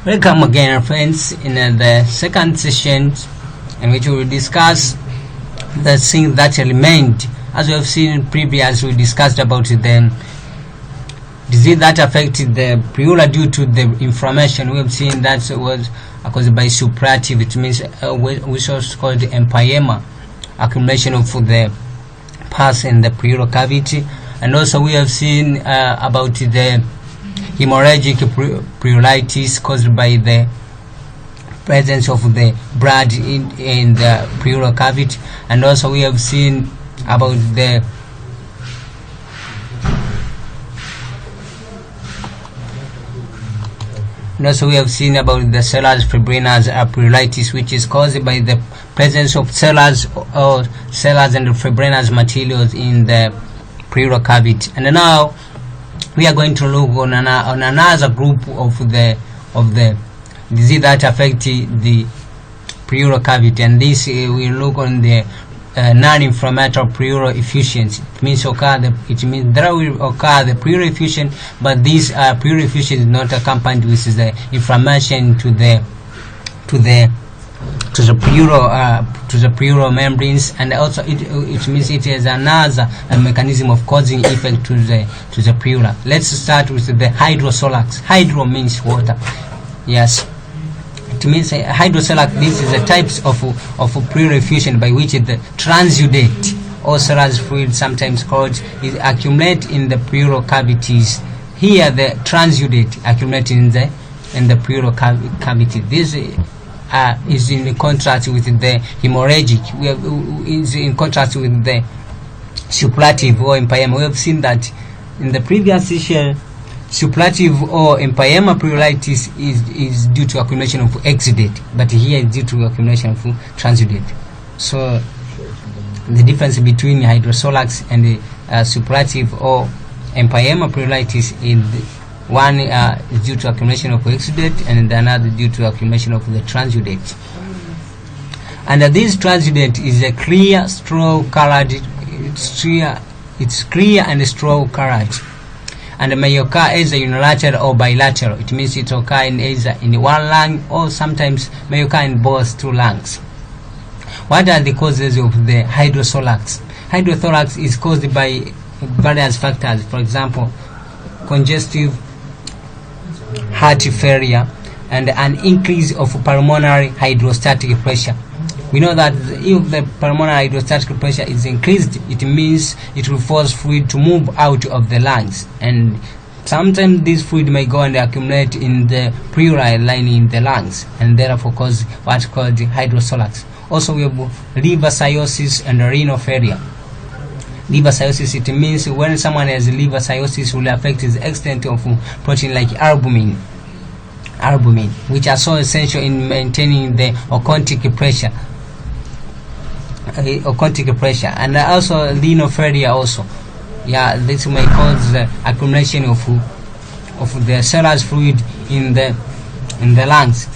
Welcome again, friends, in the second session, in which we will discuss the things that remained. As we have seen previous, we discussed about the disease that affected the pleura due to the inflammation. We have seen that was caused by suppurative, it means which was called empyema, accumulation of the pus in the pleural cavity. And also we have seen about the hemorrhagic pleuritis caused by the presence of the blood in the pleural cavity. And also we have seen about the cellulose fibrinous pleuritis, which is caused by the presence of cellulose and fibrinous materials in the pleural cavity. And now we are going to look on another group of the disease that affect the pleural cavity, and this we look on the non-inflammatory pleural effusions. It means there will occur the pleural effusion, but this pleural effusion is not accompanied with the inflammation to the pleural membranes, and also it means it is another mechanism of causing effect to the pleura. Let's start with the hydrocephalic. Hydro means water. Yes, it means hydrocephalic. This is a types of pleural effusion by which the transudate or cellulose fluid, sometimes called, is accumulate in the pleural cavities. Here the transudate accumulate in the pleural cavity. This is in contrast with the hemorrhagic. Is in contrast with the suppurative or empyema. We have seen that in the previous session. Suppurative or empyema pleuritis is due to accumulation of exudate, but here it's due to accumulation of transudate. So the difference between hydrocephalic and the suppurative or empyema pleuritis is one is due to accumulation of exudate, and another due to accumulation of the transudate. And this transudate is a clear straw colored. It's clear and straw colored, and may occur either unilateral or bilateral. It means it occur in either in one lung or sometimes may occur in both two lungs. What are the causes of the hydrocephalic? Hydrocephalic is caused by various factors. For example, congestive heart failure and an increase of pulmonary hydrostatic pressure. We know that if the pulmonary hydrostatic pressure is increased, it means it will force fluid to move out of the lungs, and sometimes this fluid may go and accumulate in the pleural lining in the lungs, and therefore cause what's called hydrocephalic. Also we have liver cirrhosis and renal failure. Liver cirrhosis, it means when someone has liver cirrhosis, will affect the extent of protein like albumin, which are so essential in maintaining the ocontic pressure. And also renal failure also. Yeah, this may cause the accumulation of the cellulose fluid in the lungs.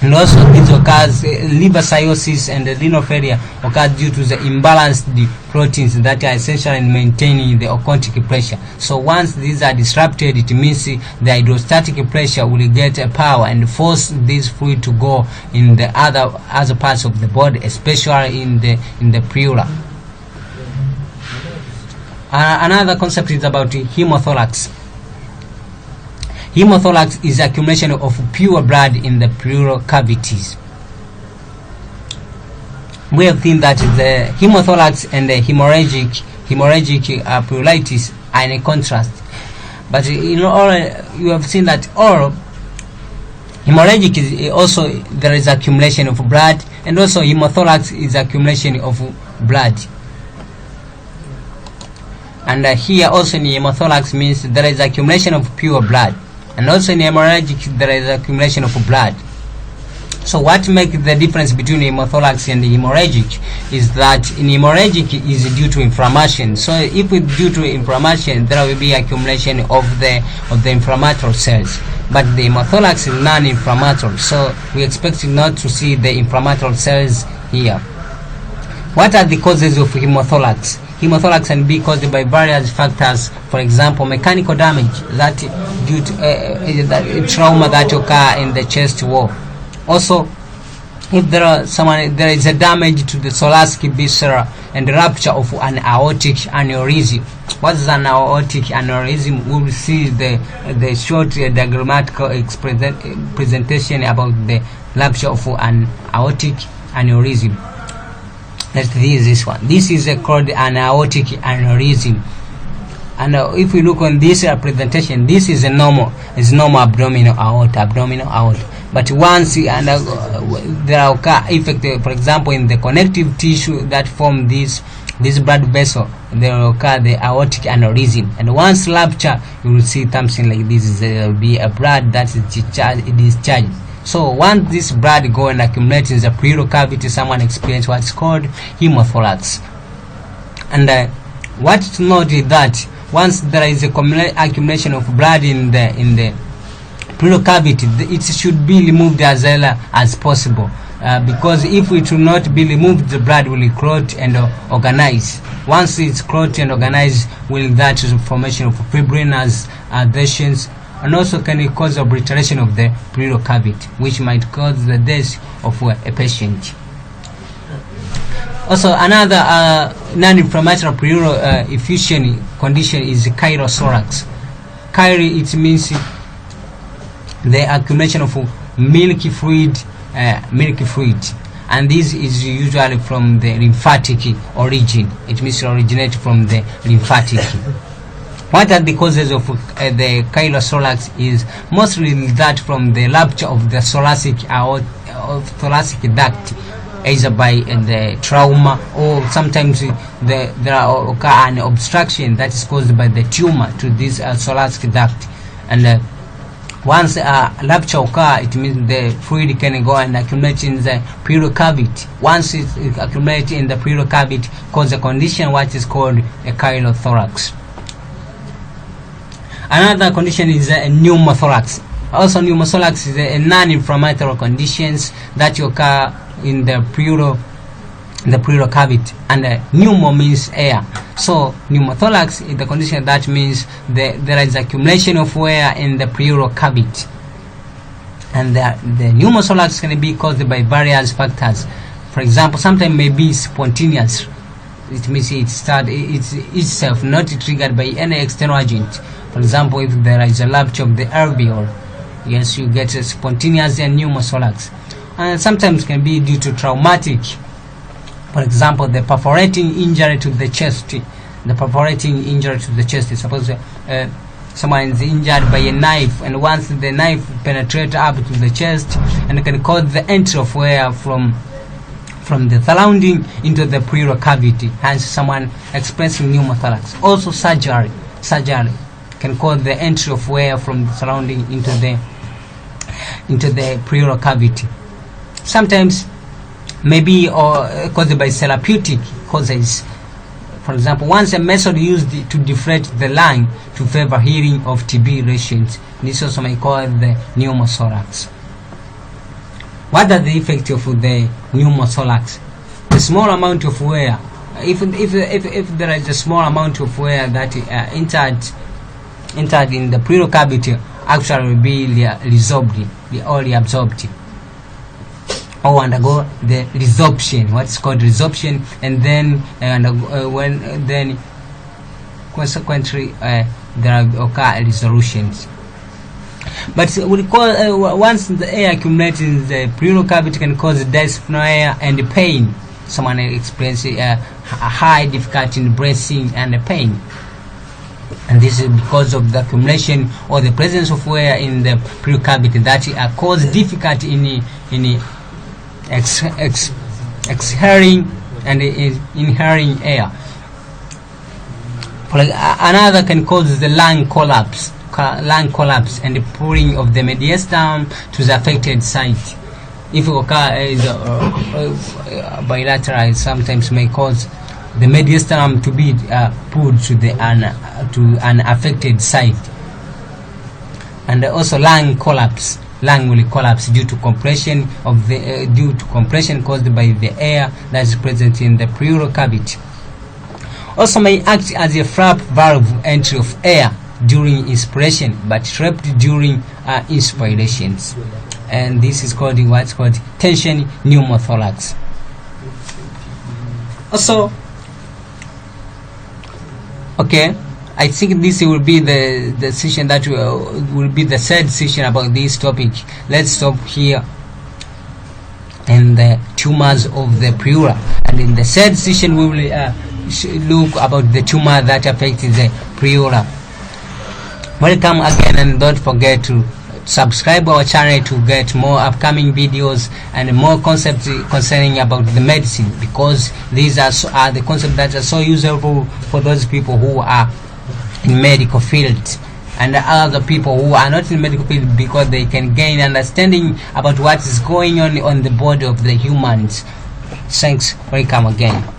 And also this occurs, liver cirrhosis and renal failure occurs due to the imbalanced proteins that are essential in maintaining the ocontic pressure. So once these are disrupted, it means the hydrostatic pressure will get a power and force this fluid to go in the other parts of the body, especially in the pleura. Another concept is about hemothorax. Hemothorax is accumulation of pure blood in the pleural cavities. We have seen that the hemothorax and the hemorrhagic pleuritis are in contrast. But you have seen that all hemorrhagic is also there is accumulation of blood, and also hemothorax is accumulation of blood. And here also in hemothorax means there is accumulation of pure blood. And also in hemorrhagic there is accumulation of blood. So what makes the difference between hemothorax and hemorrhagic is that in hemorrhagic is due to inflammation. So if it's due to inflammation, there will be accumulation of the inflammatory cells. But the hemothorax is non-inflammatory, so we expect not to see the inflammatory cells here. What are the causes of hemothorax? Hemothorax can be caused by various factors. For example, mechanical damage that due to trauma that occur in the chest wall. Also, if there is a damage to the thoracic viscera and rupture of an aortic aneurysm. What is an aortic aneurysm? We will see the short diagrammatical presentation about the rupture of an aortic aneurysm. This one. This is called an aortic aneurysm. And if we look on this presentation, this is a normal abdominal aorta. But once there occur effect, for example, in the connective tissue that form this blood vessel, there will occur the aortic aneurysm. And once rupture, you will see something like this. There will be a blood that is discharged. So once this blood go and accumulate in the pleural cavity, someone experience what's called hemothorax. And what to note is that once there is a accumulation of blood in the pleural cavity, it should be removed as early as possible, because if it will not be removed, the blood will clot and organize. Once it's clot and organized, will that is the formation of fibrinous adhesions, and also can cause obliteration of the pleural cavity, which might cause the death of a patient. Also, another non-inflammatory pleural effusion condition is chiral thorax. Chiral, it means the accumulation of milky fluid, and this is usually from the lymphatic origin. It means originate from the lymphatic. What are the causes of the chiral thorax? Is mostly that from the rupture of the thoracic duct, either by the trauma, or sometimes there occur an obstruction that is caused by the tumor to this thoracic duct. And once a rupture occurs, it means the fluid can go and accumulate in the pleural cavity. Once it accumulates in the pleural cavity, cause a condition what is called a chiral thorax. Another condition is a pneumothorax. Also, pneumothorax is a non-inflammatory conditions that occur in the pleural cavity, and pneumo means air. So pneumothorax is the condition that means there is accumulation of air in the pleural cavity, and the pneumothorax can be caused by various factors. For example, sometimes may be spontaneous. It means it's itself not triggered by any external agent. For example, if there is a rupture of the alveoli, yes, you get a spontaneous pneumothorax. And sometimes can be due to traumatic. For example, the perforating injury to the chest. The perforating injury to the chest is suppose someone is injured by a knife, and once the knife penetrates up to the chest, and it can cause the entry of air from the surrounding into the pleural cavity, hence someone experiencing pneumothorax. Also, surgery can cause the entry of air from the surrounding into the pleural cavity. Sometimes maybe caused by therapeutic causes. For example, once a method used to deflate the lung to favor healing of TB patients, this also may cause the pneumothorax. What are the effects of the pneumothorax? The small amount of air. If there is a small amount of air that entered in the pleural cavity, actually will be reabsorbed, or undergo the resorption, what's called resorption, and then consequently there occur resolutions. But we call once the air accumulates in the pleural cavity, can cause dyspnea and pain. Someone experiences a high difficulty in breathing and pain, and this is because of the accumulation or the presence of air in the pleural cavity that cause difficulty in exhaling and inhaling air. Another can cause the lung collapse and the pulling of the mediastinum to the affected site. If it occurs bilateral, sometimes may cause the mediastinum to be pulled to an affected site. And also lung collapse. Lung will collapse due to compression caused by the air that is present in the pleural cavity. Also may act as a flap valve entry of air during inspiration but trapped during inspirations, and this is called what's called tension pneumothorax. Also, okay, I think this will be the session that will be the third session about this topic. Let's stop here in the tumors of the pleura, and in the third session we will look about the tumor that affects the pleura. Welcome again, and don't forget to subscribe our channel to get more upcoming videos and more concepts concerning about the medicine, because these are the concepts that are so useful for those people who are in medical field and other people who are not in medical field, because they can gain understanding about what is going on the body of the humans. Thanks. Welcome again.